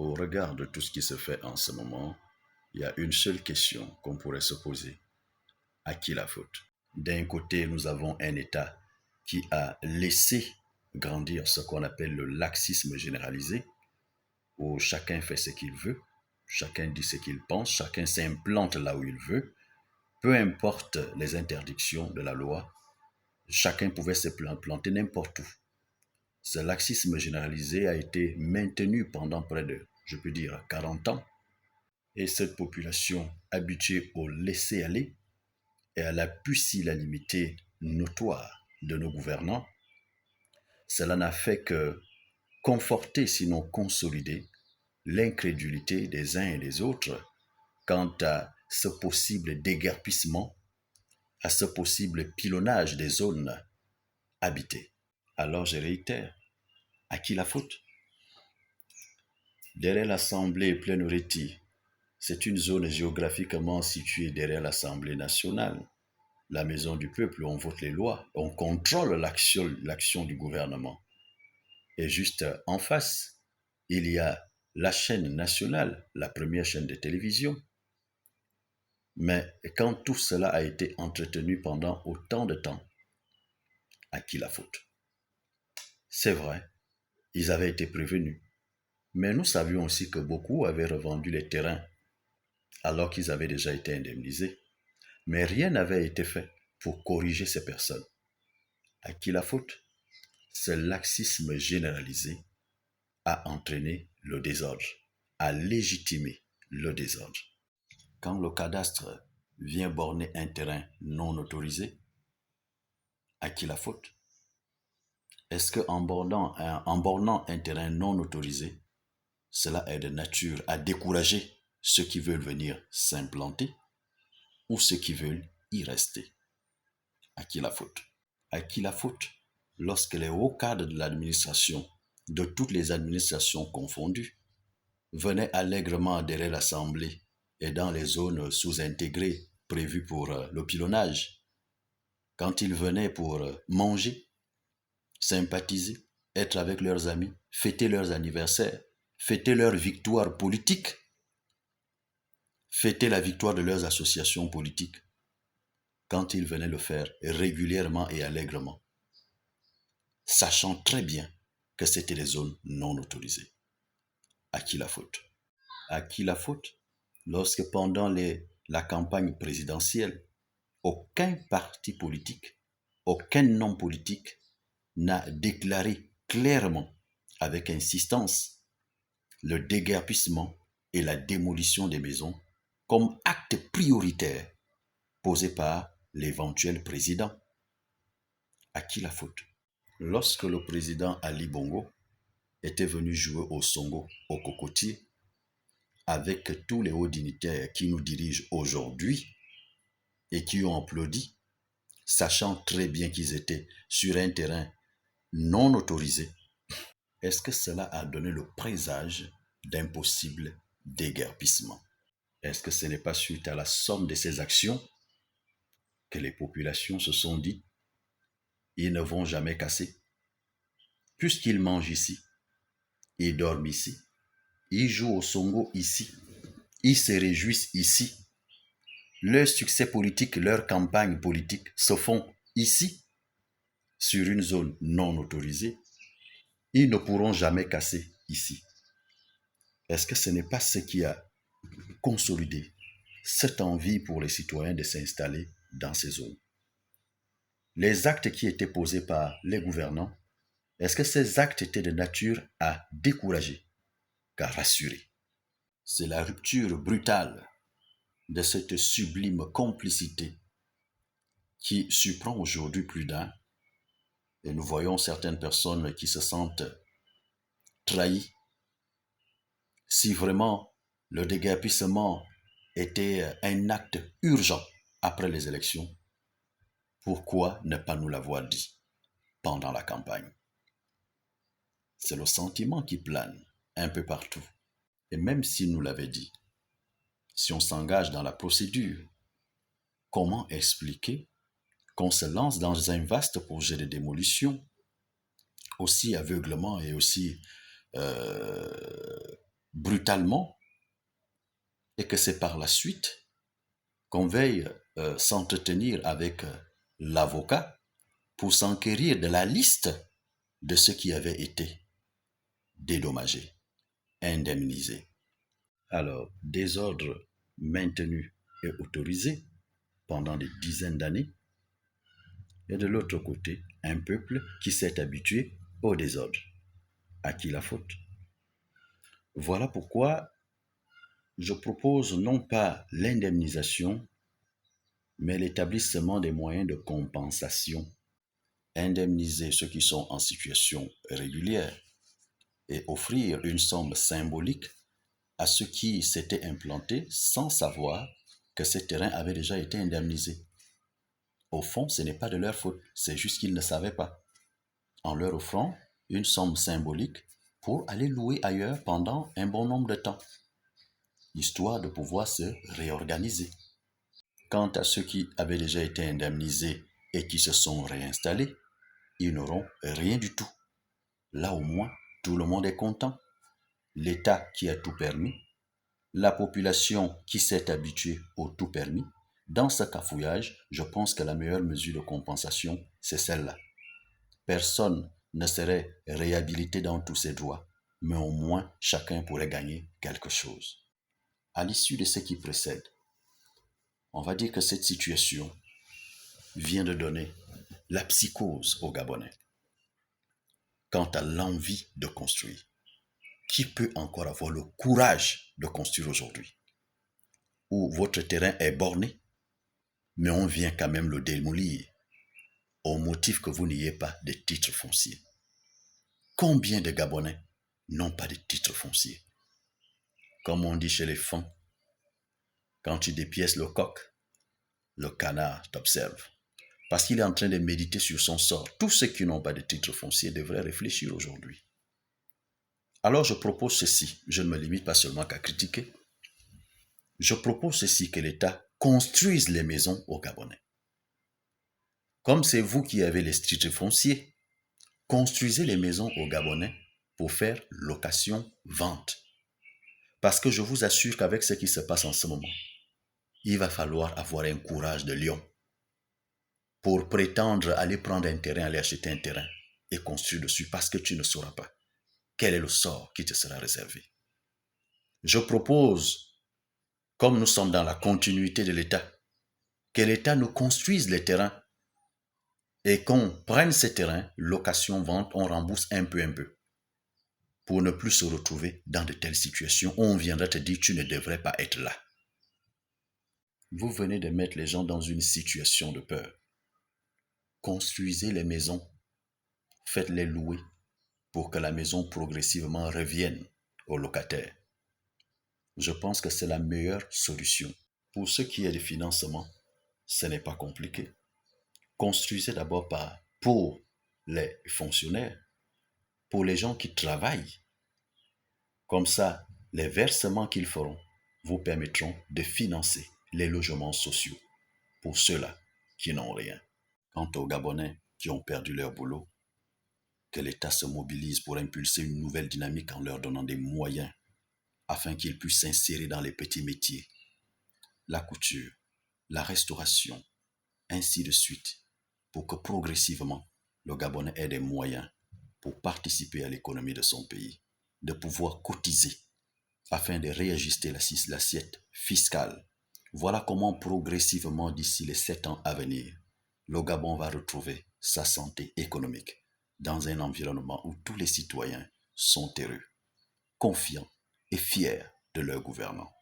Au regard de tout ce qui se fait en ce moment, il y a une seule question qu'on pourrait se poser. À qui la faute? D'un côté, nous avons un État qui a laissé grandir ce qu'on appelle le laxisme généralisé, où chacun fait ce qu'il veut, chacun dit ce qu'il pense, chacun s'implante là où il veut, peu importe les interdictions de la loi, chacun pouvait se planter n'importe où. Ce laxisme généralisé a été maintenu pendant près de, je peux dire, 40 ans. Et cette population habituée au laisser-aller et à la pusillanimité notoire de nos gouvernants, cela n'a fait que conforter, sinon consolider, l'incrédulité des uns et des autres quant à ce possible déguerpissement, à ce possible pilonnage des zones habitées. Alors je réitère, à qui la faute? Derrière l'Assemblée Plénoreti, c'est une zone géographiquement située derrière l'Assemblée nationale, la maison du peuple où on vote les lois, on contrôle l'action du gouvernement. Et juste en face, il y a la chaîne nationale, la première chaîne de télévision. Mais quand tout cela a été entretenu pendant autant de temps, à qui la faute? C'est vrai, ils avaient été prévenus. Mais nous savions aussi que beaucoup avaient revendu les terrains alors qu'ils avaient déjà été indemnisés. Mais rien n'avait été fait pour corriger ces personnes. À qui la faute? Ce laxisme généralisé a entraîné le désordre, a légitimé le désordre. Quand le cadastre vient borner un terrain non autorisé, à qui la faute? Est-ce qu'en bornant un terrain non autorisé, cela est de nature à décourager ceux qui veulent venir s'implanter ou ceux qui veulent y rester? À qui la faute? À qui la faute lorsque les hauts cadres de l'administration, de toutes les administrations confondues, venaient allègrement derrière l'Assemblée et dans les zones sous-intégrées prévues pour le pilonnage, quand ils venaient pour manger, sympathiser, être avec leurs amis, fêter leurs anniversaires, fêter leur victoire politique, fêter la victoire de leurs associations politiques, quand ils venaient le faire régulièrement et allègrement, sachant très bien que c'était des zones non autorisées. À qui la faute? À qui la faute lorsque pendant la campagne présidentielle, aucun parti politique, aucun homme politique n'a déclaré clairement, avec insistance, le déguerpissement et la démolition des maisons comme acte prioritaire posé par l'éventuel président? À qui la faute? Lorsque le président Ali Bongo était venu jouer au Songo, au cocotier, avec tous les hauts dignitaires qui nous dirigent aujourd'hui et qui ont applaudi, sachant très bien qu'ils étaient sur un terrain non autorisé, est-ce que cela a donné le présage d'un possible déguerpissement? Est-ce que ce n'est pas suite à la somme de ces actions que les populations se sont dit, ils ne vont jamais casser, puisqu'ils mangent ici, ils dorment ici, ils jouent au Songo ici, ils se réjouissent ici, leur succès politique, leur campagne politique se font ici, sur une zone non autorisée, ils ne pourront jamais casser ici. Est-ce que ce n'est pas ce qui a consolidé cette envie pour les citoyens de s'installer dans ces zones? Les actes qui étaient posés par les gouvernants, est-ce que ces actes étaient de nature à décourager qu'à rassurer? C'est la rupture brutale de cette sublime complicité qui surprend aujourd'hui plus d'un, et nous voyons certaines personnes qui se sentent trahies. Si vraiment le déguerpissement était un acte urgent après les élections, pourquoi ne pas nous l'avoir dit pendant la campagne? C'est le sentiment qui plane un peu partout. Et même s'il nous l'avait dit, si on s'engage dans la procédure, comment expliquer qu'on se lance dans un vaste projet de démolition, aussi aveuglement et aussi brutalement et que c'est par la suite qu'on veille s'entretenir avec l'avocat pour s'enquérir de la liste de ceux qui avaient été dédommagés, indemnisés. Alors, désordre maintenu et autorisé pendant des dizaines d'années, et de l'autre côté, un peuple qui s'est habitué au désordre. À qui la faute? Voilà pourquoi je propose non pas l'indemnisation, mais l'établissement des moyens de compensation. Indemniser ceux qui sont en situation régulière et offrir une somme symbolique à ceux qui s'étaient implantés sans savoir que ces terrains avaient déjà été indemnisés. Au fond, ce n'est pas de leur faute, c'est juste qu'ils ne savaient pas. En leur offrant une somme symbolique pour aller louer ailleurs pendant un bon nombre de temps, histoire de pouvoir se réorganiser. Quant à ceux qui avaient déjà été indemnisés et qui se sont réinstallés, ils n'auront rien du tout. Là au moins, tout le monde est content. L'État qui a tout permis, la population qui s'est habituée au tout permis. Dans ce cafouillage, je pense que la meilleure mesure de compensation, c'est celle-là. Personne ne serait réhabilité dans tous ses droits, mais au moins chacun pourrait gagner quelque chose. À l'issue de ce qui précède, on va dire que cette situation vient de donner la psychose aux Gabonais quant à l'envie de construire. Qui peut encore avoir le courage de construire aujourd'hui? Où votre terrain est borné, mais on vient quand même le démolir au motif que vous n'ayez pas de titre foncier. Combien de Gabonais n'ont pas de titre foncier? Comme on dit chez les Fons, quand tu dépièces le coq, le canard t'observe. Parce qu'il est en train de méditer sur son sort. Tous ceux qui n'ont pas de titre foncier devraient réfléchir aujourd'hui. Alors je propose ceci, je ne me limite pas seulement qu'à critiquer. Je propose ceci, que l'État construise les maisons aux Gabonais. Comme c'est vous qui avez les titres fonciers, construisez les maisons aux Gabonais pour faire location-vente. Parce que je vous assure qu'avec ce qui se passe en ce moment, il va falloir avoir un courage de lion pour prétendre aller prendre un terrain, aller acheter un terrain et construire dessus, parce que tu ne sauras pas quel est le sort qui te sera réservé. Je propose, comme nous sommes dans la continuité de l'État, que l'État nous construise les terrains et qu'on prenne ces terrains, location, vente, on rembourse un peu, pour ne plus se retrouver dans de telles situations où on viendra te dire tu ne devrais pas être là. Vous venez de mettre les gens dans une situation de peur. Construisez les maisons, faites-les louer pour que la maison progressivement revienne aux locataires. Je pense que c'est la meilleure solution. Pour ce qui est du financement, ce n'est pas compliqué. Construisez d'abord pour les fonctionnaires, pour les gens qui travaillent. Comme ça, les versements qu'ils feront vous permettront de financer les logements sociaux pour ceux-là qui n'ont rien. Quant aux Gabonais qui ont perdu leur boulot, que l'État se mobilise pour impulser une nouvelle dynamique en leur donnant des moyens afin qu'ils puissent s'insérer dans les petits métiers, la couture, la restauration, ainsi de suite, pour que progressivement le Gabonais ait des moyens pour participer à l'économie de son pays, de pouvoir cotiser afin de réajuster l'assiette fiscale. Voilà comment progressivement, d'ici les 7 ans à venir, le Gabon va retrouver sa santé économique dans un environnement où tous les citoyens sont heureux, confiants et fiers de leur gouvernants.